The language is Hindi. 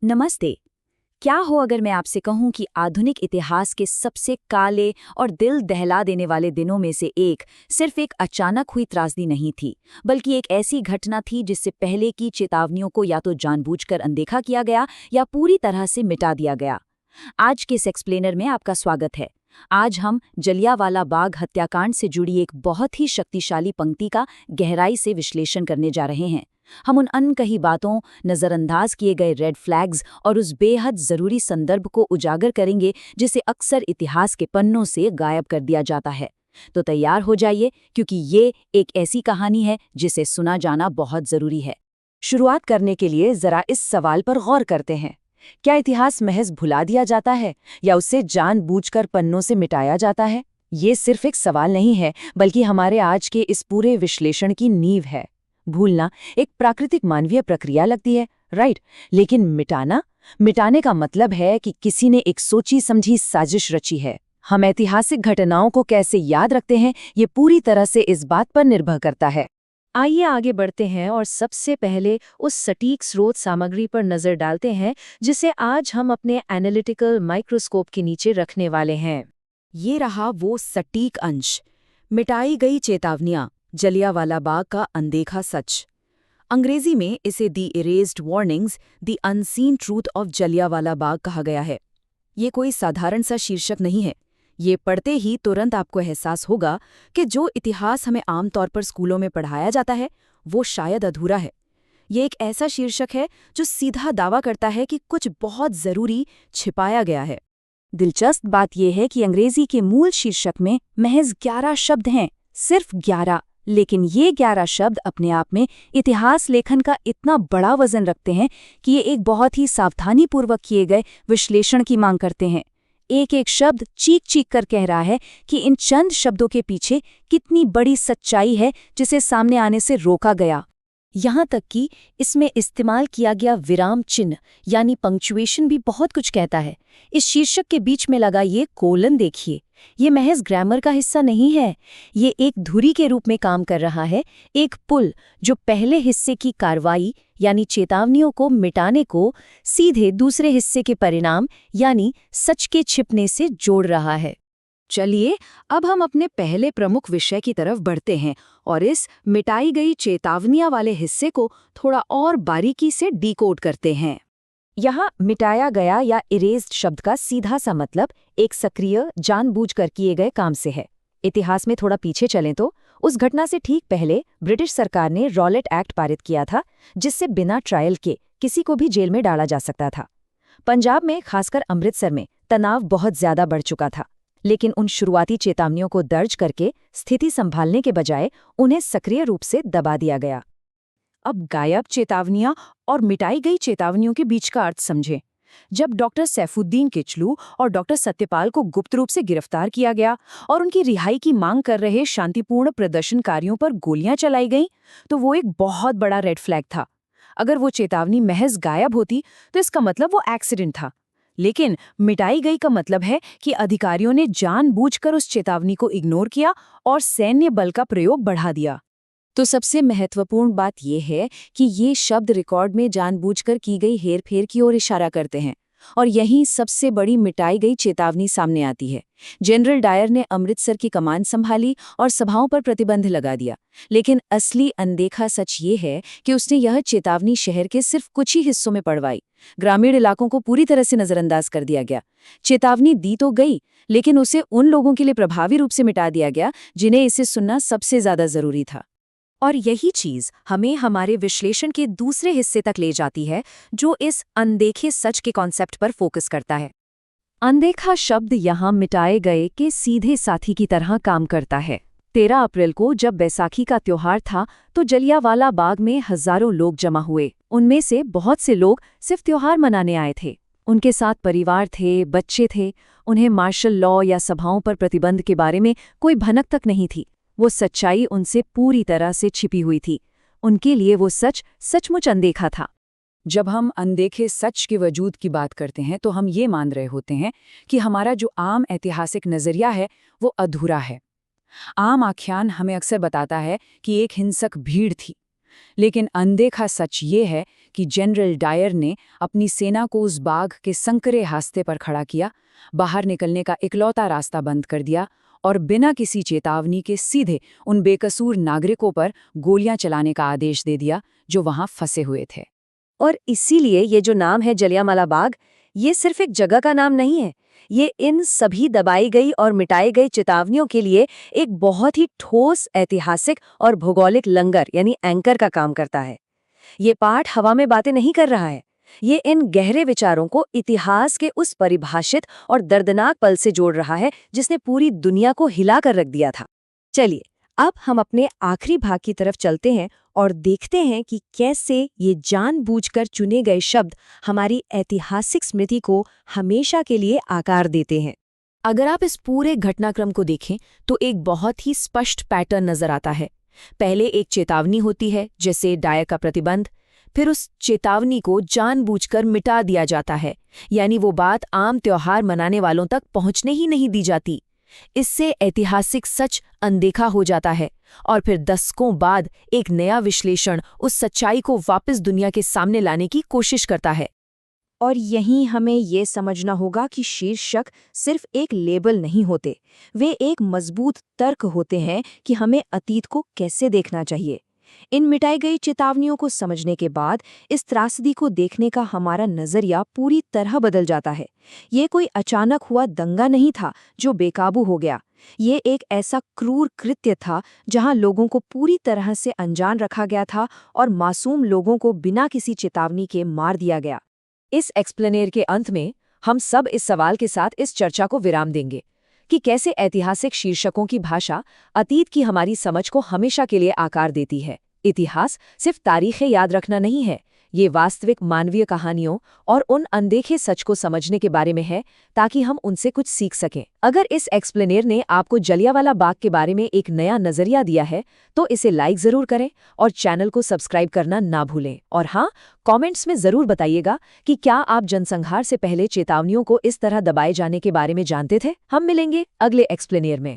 नमस्ते। क्या हो अगर मैं आपसे कहूं कि आधुनिक इतिहास के सबसे काले और दिल दहला देने वाले दिनों में से एक सिर्फ एक अचानक हुई त्रासदी नहीं थी, बल्कि एक ऐसी घटना थी जिससे पहले की चेतावनियों को या तो जानबूझकर अनदेखा किया गया या पूरी तरह से मिटा दिया गया। आज के इस एक्सप्लेनर में आपका स्वागत है। आज हम जलियांवाला बाग हत्याकांड से जुड़ी एक बहुत ही शक्तिशाली पंक्ति का गहराई से विश्लेषण करने जा रहे हैं। हम उन अनकही बातों, नज़रअंदाज किए गए रेड फ्लैग्स और उस बेहद ज़रूरी संदर्भ को उजागर करेंगे जिसे अक्सर इतिहास के पन्नों से गायब कर दिया जाता है। तो तैयार हो जाइए, क्योंकि ये एक ऐसी कहानी है जिसे सुना जाना बहुत ज़रूरी है। शुरुआत करने के लिए जरा इस सवाल पर गौर करते हैं। क्या इतिहास महज भुला दिया जाता है या उसे जानबूझकर पन्नों से मिटाया जाता है? ये सिर्फ एक सवाल नहीं है, बल्कि हमारे आज के इस पूरे विश्लेषण की नींव है। भूलना एक प्राकृतिक मानवीय प्रक्रिया लगती है, राइट? लेकिन मिटाने का मतलब है कि किसी ने एक सोची समझी साजिश रची है। हम ऐतिहासिक घटनाओं को कैसे याद रखते हैं, ये पूरी तरह से इस बात पर निर्भर करता है। आइए आगे बढ़ते हैं और सबसे पहले उस सटीक स्रोत सामग्री पर नजर डालते हैं जिसे आज हम अपने एनालिटिकल माइक्रोस्कोप के नीचे रखने वाले हैं। ये रहा वो सटीक अंश, मिटाई गई चेतावनियां, जलियांवाला बाग का अनदेखा सच। अंग्रेजी में इसे the erased warnings, the unseen truth of Jallianwala Bagh कहा गया है। ये कोई साधारण सा शीर्षक नहीं है। ये पढ़ते ही तुरंत आपको एहसास होगा कि जो इतिहास हमें आमतौर पर स्कूलों में पढ़ाया जाता है वो शायद अधूरा है। ये एक ऐसा शीर्षक है जो सीधा दावा करता है कि कुछ बहुत ज़रूरी छिपाया गया है। दिलचस्प बात यह है कि अंग्रेजी के मूल शीर्षक में महज 11 शब्द हैं, सिर्फ 11। लेकिन ये 11 शब्द अपने आप में इतिहास लेखन का इतना बड़ा वजन रखते हैं कि ये एक बहुत ही सावधानीपूर्वक किए गए विश्लेषण की मांग करते हैं। एक एक शब्द चीख चीख कर कह रहा है कि इन चंद शब्दों के पीछे कितनी बड़ी सच्चाई है जिसे सामने आने से रोका गया। यहाँ तक कि इसमें इस्तेमाल किया गया विराम चिन्ह यानी पंक्चुएशन भी बहुत कुछ कहता है। इस शीर्षक के बीच में लगा ये कोलन देखिए, ये महज ग्रामर का हिस्सा नहीं है। ये एक धुरी के रूप में काम कर रहा है, एक पुल जो पहले हिस्से की कार्रवाई यानी चेतावनियों को मिटाने को सीधे दूसरे हिस्से के परिणाम यानी सच के छिपने से जोड़ रहा है। चलिए अब हम अपने पहले प्रमुख विषय की तरफ बढ़ते हैं और इस मिटाई गई चेतावनियां वाले हिस्से को थोड़ा और बारीकी से डिकोड करते हैं। यहाँ मिटाया गया या इरेज्ड शब्द का सीधा सा मतलब एक सक्रिय, जानबूझकर किए गए काम से है। इतिहास में थोड़ा पीछे चलें तो उस घटना से ठीक पहले ब्रिटिश सरकार ने रॉलेट एक्ट पारित किया था, जिससे बिना ट्रायल के किसी को भी जेल में डाला जा सकता था। पंजाब में, खासकर अमृतसर में, तनाव बहुत ज्यादा बढ़ चुका था, लेकिन उन शुरुआती चेतावनियों को दर्ज करके स्थिति संभालने के बजाय उन्हें सक्रिय रूप से दबा दिया गया। अब गायब चेतावनियां और मिटाई गई चेतावनियों के बीच का अर्थ समझें। जब डॉक्टर सैफुद्दीन किचलू और डॉक्टर सत्यपाल को गुप्त रूप से गिरफ्तार किया गया और उनकी रिहाई की मांग कर रहे शांतिपूर्ण प्रदर्शनकारियों पर गोलियां चलाई गईं, तो वो एक बहुत बड़ा रेड फ्लैग था। अगर वो चेतावनी महज गायब होती तो इसका मतलब वो एक्सीडेंट था। लेकिन मिटाई गई का मतलब है कि अधिकारियों ने जानबूझकर उस चेतावनी को इग्नोर किया और सैन्य बल का प्रयोग बढ़ा दिया। तो सबसे महत्वपूर्ण बात यह है कि ये शब्द रिकॉर्ड में जानबूझकर की गई हेरफेर की ओर इशारा करते हैं, और यहीं सबसे बड़ी मिटाई गई चेतावनी सामने आती है। जनरल डायर ने अमृतसर की कमान संभाली और सभाओं पर प्रतिबंध लगा दिया, लेकिन असली अनदेखा सच ये है कि उसने यह चेतावनी शहर के सिर्फ कुछ ही हिस्सों में पढ़वाई। ग्रामीण इलाकों को पूरी तरह से नजरअंदाज कर दिया गया। चेतावनी दी तो गई, लेकिन उसे उन लोगों के लिए प्रभावी रूप से मिटा दिया गया जिन्हें इसे सुनना सबसे ज्यादा जरूरी था। और यही चीज हमें हमारे विश्लेषण के दूसरे हिस्से तक ले जाती है, जो इस अनदेखे सच के कॉन्सेप्ट पर फोकस करता है। अनदेखा शब्द यहाँ मिटाए गए के सीधे साथी की तरह काम करता है। 13 अप्रैल को जब बैसाखी का त्योहार था तो जलियांवाला बाग में हजारों लोग जमा हुए। उनमें से बहुत से लोग सिर्फ त्योहार मनाने आए थे। उनके साथ परिवार थे, बच्चे थे। उन्हें मार्शल लॉ या सभाओं पर प्रतिबंध के बारे में कोई भनक तक नहीं थी। वो सच्चाई उनसे पूरी तरह से छिपी हुई थी। उनके लिए वो सच सचमुच अनदेखा था। जब हम अनदेखे सच के वजूद की बात करते हैं तो हम ये मान रहे होते हैं कि हमारा जो आम ऐतिहासिक नज़रिया है वो अधूरा है। आम आख्यान हमें अक्सर बताता है कि एक हिंसक भीड़ थी, लेकिन अनदेखा सच ये है कि जनरल डायर ने अपनी सेना को उस बाघ के संकरे रास्ते पर खड़ा किया, बाहर निकलने का इकलौता रास्ता बंद कर दिया और बिना किसी चेतावनी के सीधे उन बेकसूर नागरिकों पर गोलियां चलाने का आदेश दे दिया जो वहां फंसे हुए थे। और इसीलिए ये जो नाम है जलियांवाला बाग, ये सिर्फ एक जगह का नाम नहीं है, ये इन सभी दबाई गई और मिटाई गई चेतावनियों के लिए एक बहुत ही ठोस ऐतिहासिक और भौगोलिक लंगर यानी एंकर का काम करता है। ये पाठ हवा में बातें नहीं कर रहा है, ये इन गहरे विचारों को इतिहास के उस परिभाषित और दर्दनाक पल से जोड़ रहा है जिसने पूरी दुनिया को हिला कर रख दिया था। चलिए अब हम अपने आखिरी भाग की तरफ चलते हैं और देखते हैं कि कैसे ये जानबूझकर चुने गए शब्द हमारी ऐतिहासिक स्मृति को हमेशा के लिए आकार देते हैं। अगर आप इस पूरे घटनाक्रम को देखें तो एक बहुत ही स्पष्ट पैटर्न नजर आता है। पहले एक चेतावनी होती है, जैसे डायर का प्रतिबंध, फिर उस चेतावनी को जानबूझकर मिटा दिया जाता है, यानी वो बात आम त्योहार मनाने वालों तक पहुंचने ही नहीं दी जाती। इससे ऐतिहासिक सच अनदेखा हो जाता है और फिर दशकों बाद एक नया विश्लेषण उस सच्चाई को वापस दुनिया के सामने लाने की कोशिश करता है। और यहीं हमें ये समझना होगा कि शीर्षक सिर्फ एक लेबल नहीं होते, वे एक मजबूत तर्क होते हैं कि हमें अतीत को कैसे देखना चाहिए। इन मिटाई गई चेतावनियों को समझने के बाद इस त्रासदी को देखने का हमारा नजरिया पूरी तरह बदल जाता है। ये कोई अचानक हुआ दंगा नहीं था जो बेकाबू हो गया, ये एक ऐसा क्रूर कृत्य था जहां लोगों को पूरी तरह से अनजान रखा गया था और मासूम लोगों को बिना किसी चेतावनी के मार दिया गया। इस एक्सप्लेनेर के अंत में हम सब इस सवाल के साथ इस चर्चा को विराम देंगे कि कैसे ऐतिहासिक शीर्षकों की भाषा अतीत की हमारी समझ को हमेशा के लिए आकार देती है। इतिहास सिर्फ तारीखें याद रखना नहीं है, ये वास्तविक मानवीय कहानियों और उन अनदेखे सच को समझने के बारे में है ताकि हम उनसे कुछ सीख सकें। अगर इस एक्सप्लेनेर ने आपको जलियांवाला बाग के बारे में एक नया नजरिया दिया है तो इसे लाइक जरूर करें और चैनल को सब्सक्राइब करना ना भूलें। और हाँ, कमेंट्स में जरूर बताइएगा कि क्या आप जनसंहार से पहले चेतावनियों को इस तरह दबाए जाने के बारे में जानते थे। हम मिलेंगे अगले एक्सप्लेनेर में।